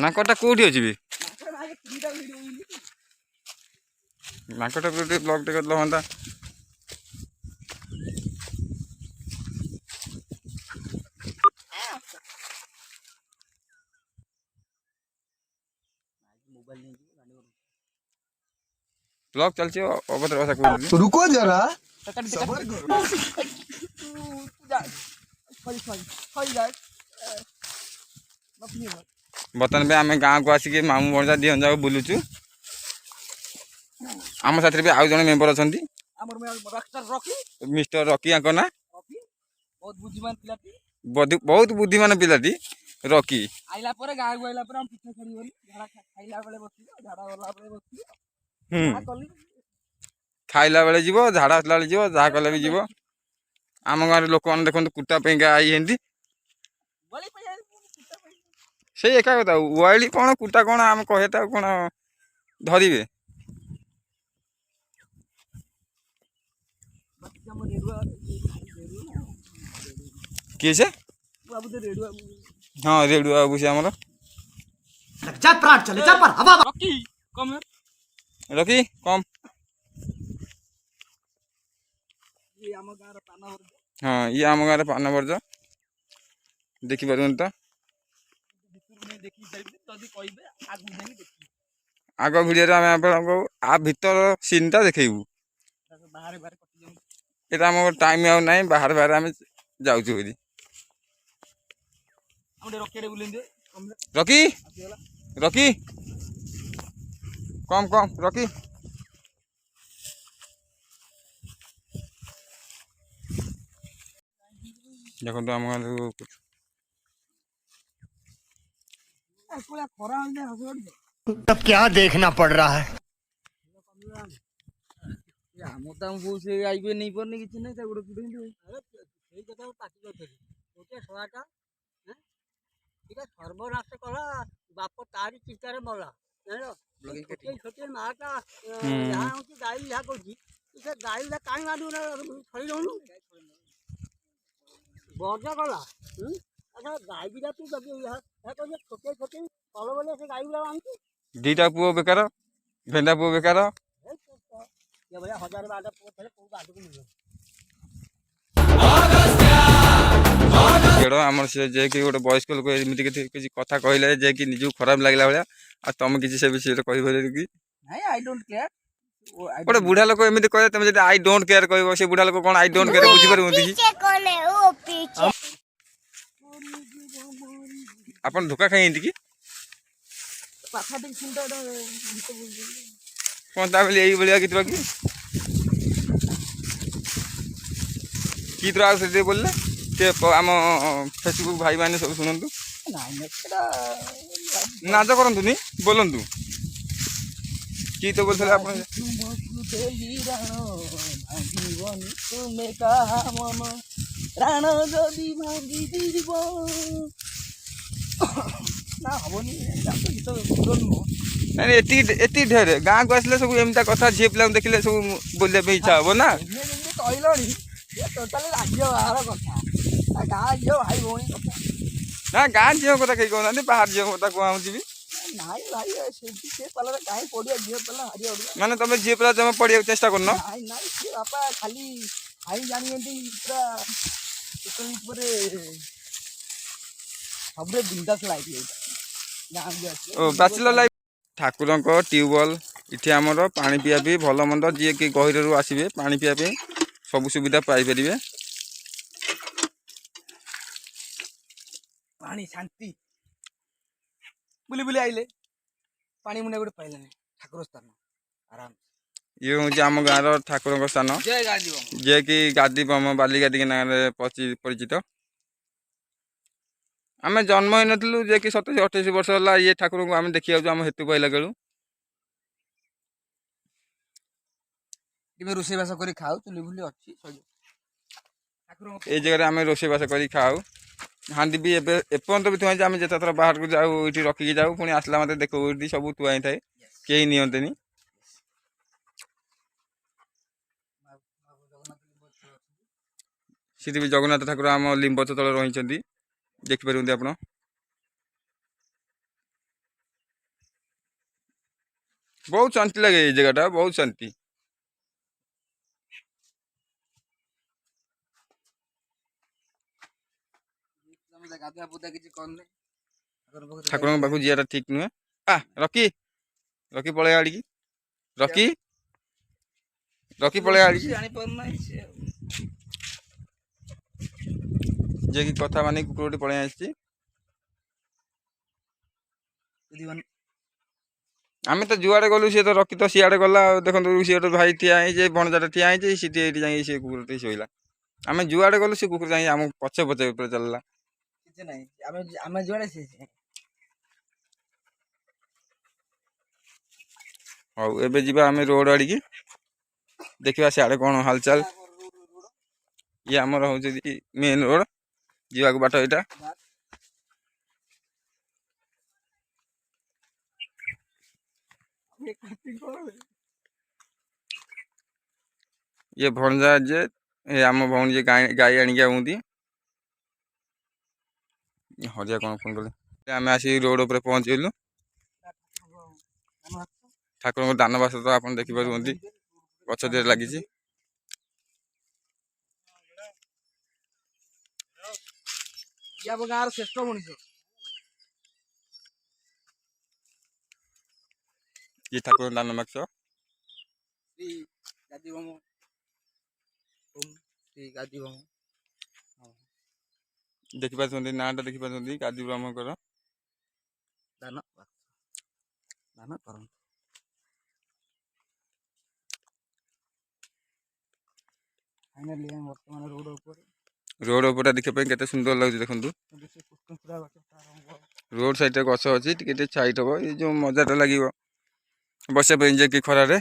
ମାଙ୍କଡ଼ଟା କୋଉଠି ଅଛି ବି? ମାଙ୍କଡ଼ଟା ଟିକେ ବ୍ଲଗ୍ ଟିକେ କରିଦେଲେ ହୁଅନ୍ତା। ବ୍ଲଗ୍ ଚାଲିଛି ଅଭଦ୍ର ଭାଷା କହୁଛନ୍ତି। रुको जरा ବର୍ତ୍ତମାନ ପାଇଁ ଆମେ ଗାଁକୁ ଆସିକି ମାମୁଁ ଭଣଜା ଦି ଜଣ ଯାକ ବୁଲୁଛୁ। ଆମ ସାଥିରେ ବି ଆଉ ଜଣେ ମେମ୍ବର ଅଛନ୍ତି, ମିଷ୍ଟର ରକି। ଆଙ୍କ ନା ବହୁତ ବୁଦ୍ଧିମାନ ପିଲାଟି ରକି। ଆଇଲା ପରେ ଗାଁକୁ ଆଇଲା ପରେ ଆମ ପିଠା ଛାଡିବନି। ଝାଡା ଖାଇଲା ବେଳେ ବସିବ, ଝାଡା ଗଲା ବେଳେ ବସିବ। ଖାଇଲା ବେଳେ ଯିବ, ଝାଡ଼ା ଆସିଲା ବେଳେ ଯିବ, ଯାହା କଲେ ବି ଯିବ। ଆମ ଗାଁରେ ଲୋକମାନେ ଦେଖନ୍ତୁ କୁଟା ପାଇଁକା ଆଇଛନ୍ତି। ସେଇ ଏକା କଥା, ୱାଇଲି କ'ଣ କୁଟା କ'ଣ ଆମେ କହିବା ଆଉ କ'ଣ ଧରିବେ। କିଏ ସେ? ହଁ ରେଡୁଆ ବାବୁ ସେ ଆମର। ରକି କମ୍। ହଁ ଇଏ ଆମ ଗାଁରେ ପାନ ବର୍ଜ ଦେଖିପାରୁଛନ୍ତି ତ। ଆଗ ଭିଡ଼ିଓରେ ଆମେ ଆପଣଙ୍କୁ ଆ ଭିତର ସିନ୍ଟା ଦେଖେଇବୁ। ଏଇଟା ଆମ ଟାଇମ୍ ଆଉ ନାହିଁ, ବାହାରେ ବାହାରେ ଆମେ ଯାଉଛୁ ବୋଲି। ରକି ରକି କମ୍ କମ୍ ରକି। ଦେଖନ୍ତୁ ଆମ ଗାଁରେ तब क्या देखना पड़ रहा है। ସର୍ବନାଶ କଲା ବାପ ତାରି ଚିନ୍ତାରେ ମଲା। ମାଟା ଯାହା ହଉଛି ଗାଈ ଯାହା କରୁଛି, ସେ ଗାଈଟା କାହିଁ ମାରିବୁ ଛଳି ରହୁନୁ ବର୍ଜ କଲା। ଆଚ୍ଛା ଗାଈ ବିଟା ତୁ ଛୋଟେଇ ଛୋଟେଇ କଲ ବୋଲେ ସେ ଗାଈ ଗୁଡ଼ା ଆଣୁଛୁ। ଦିଟା ପୁଅ ବେକାର, ଭେଣ୍ଡା ପୁଅ ବେକାର। ହଜାର ବାରଟା ପୁଅ ଥିଲେ କୋଉ ବାଟକୁ ମିଳିବ। ଆମର ସେ ଯିଏକି ଗୋଟେ ବୟସ୍କ ଲୋକ ଏମିତି କିଛି କଥା କହିଲେ ଯିଏକି ନିଜକୁ ଖରାପ ଲାଗିଲା ଭଳିଆ, ଆଉ ତମେ କିଛି ସେ ବିଷୟରେ କହିପାରିବ କି? ଗୋଟେ ବୁଢା ଲୋକ ଏମିତି କହିଲେ ତମେ ଯଦି ଆଇ ଡୋଣ୍ଟ କେୟାର କହିବ, ସେ ବୁଢା ଲୋକ କ'ଣ ଆଇ ଡୋଣ୍ଟ କେୟାର ବୁଝିପାରୁଛନ୍ତି କି? ଆପଣ ଧୋକା ଖାଇଛନ୍ତି କି? କ'ଣ ତା ବୋଲି ଏଇଭଳିଆ ଗୀତ କି ଆଉ ସେଠି ବୋଲିଲେ ସେ ଆମ ଫେସବୁକ୍ ଭାଇମାନେ ସବୁ ଶୁଣନ୍ତୁ। ନାଜ କରନ୍ତୁନି, ବୋଲନ୍ତୁ କି ତ ବୋଲୁଥିଲେ ଆପଣ। ନାଇଁ ଏତିକି ଢେରେ ଗାଁକୁ ଆସିଲେ ସବୁ ଏମିତିଆ କଥା ଝିଅ ପିଲାଙ୍କୁ ଦେଖିଲେ ସବୁ ବୋଲିବା ପାଇଁ ଇଚ୍ଛା ହବ ନା। ନା ଗାଁ ଝିଅ କଥା କେହି କହୁନାହାନ୍ତି, ବାହାର ଝିଅ କଥା କୁହାହଉଛି ବି। ମାନେ ତମେ ଝିଅ ପିଲା ତମେ ପଢିବାକୁ ଚେଷ୍ଟା କରୁନ? Bachelor life. ଠାକୁରଙ୍କ ଟ୍ୟୁବୱେଲ୍ ଏଠି ଆମର ପାଣି ପିଇବା ପାଇଁ ଭଲ ମନ୍ଦ ଯିଏ କି ଗହିରରୁ ଆସିବେ ପାଣି ପିଇବା ପାଇଁ ସବୁ ସୁବିଧା ପାଇପାରିବେ। ପାଣି ଶାନ୍ତି ବୁଲି ବୁଲି ଆଇଲେ ପାଣି ମୁଣ୍ଡେ ଗୋଟେ ପାଇଲାନି। ଠାକୁର ସ୍ଥାନ ଆରାମ। ଇଏ ହେଉଛି ଆମ ଗାଁର ଠାକୁରଙ୍କ ସ୍ଥାନ, ଯିଏକି ଗାଦି ବମ ବାଲିଗାଦି ନାଁରେ ପରିଚିତ। ଆମେ ଜନ୍ମ ହେଇନଥିଲୁ, ଯିଏକି 27-28 ବର୍ଷ ହେଲା ଇଏ ଠାକୁରଙ୍କୁ ଆମେ ଦେଖି ଯାଉଛୁ ଆମ ହେତୁ ପାଇଲା ବେଳୁ। ରୋଷେଇବାସ କରି ଖାଉ, ଚୁଲି ଫୁଲି ଅଛି। ଏଇ ଜାଗାରେ ଆମେ ରୋଷେଇବାସ କରି ଖାଉ। ହାଣ୍ଡି ବି ଏବେ ଏପର୍ଯ୍ୟନ୍ତ ବି ଥୁଆ ହେଇଛି। ଆମେ ଯେତେଥର ବାହାରକୁ ଯାଉ ଏଇଠି ରଖିକି ଯାଉ, ପୁଣି ଆସିଲା ମାତ୍ରେ ଦେଖୁ ଏଇଠି ସବୁ ଥୁଆ ହେଇଥାଏ, କେହି ନିଅନ୍ତିନି। ସେଠି ବି ଜଗନ୍ନାଥ ଠାକୁର ଆମ ଲିମ୍ବ ତଳେ ରହିଛନ୍ତି, ଦେଖିପାରୁଛନ୍ତି ଆପଣ। बहुत शांति लगे ये जगह बहुत शांति। ଗାଧୁଆ ପୁଧା କିଛି କରୁନି ଠାକୁରଙ୍କ ପାଖକୁ ଯିବାଟା ଠିକ ନୁହେଁ। ରକି ରକି ପଳେଇ ଆଡ଼ିକି ରକି ରକି ପଳେଇ ଆଡ଼ିକି ଜାଣିପାରୁନାହିଁ ସେ ଯିଏକି କଥା ମାନି କୁକୁରଟି ପଳେଇ ଆସିଛି। ଆମେ ତ ଯୁଆଡ଼େ ଗଲୁ ସିଏ ତ ରକି ତ ସିଆଡ଼େ ଗଲା ଆଉ ଦେଖନ୍ତୁ ସିଏ ଗୋଟେ ଭାଇ ଠିଆ ହେଇଛି ଭଣଜାଟା ଠିଆ ହେଇଛି ସେଠି ଏଇଠି ଯାଇକି ସେ କୁକୁରଟି ଶୋଇଲା। ଆମେ ଯୁଆଡ଼େ ଗଲୁ ସେ କୁକୁର ଯାଇକି ଆମକୁ ପଛେ ପଛେ ଉପରେ ଚାଲିଲା। କିଛି ନାହିଁ ଆମେ ଯୁଆଡ଼େ ସେ ହଉ ଏବେ ଯିବା ଆମେ ରୋଡ଼ ଆଡ଼ିକି ଦେଖିବା ସିଆଡ଼େ କ'ଣ ହାଲଚାଲ। ଇଏ ଆମର ହେଉଛି ମେନ୍ ରୋଡ଼ ଯିବାକୁ ବାଟ ଏଇଟା। ये भणजा जे आम भौणी जे गाई आनिक आउंती हरिया कौन फोन कले आम आसी रोड उपर पहुँचलु। ठाकुर दानबास तो आप देखिपार गछ देह लगी गाँव श्रेष्ठ मनीष ये ठाकुर दानबाक्स देखिपार नाटा देखिपार गादी ब्रह्मकर दान दान कर फाइनाली वर्तमान रोड ऊपर देखा के सुंदर लगे देखो रोड साइड गछ अच्छी छाई थब ये जो मजाटा लगे बस खरारे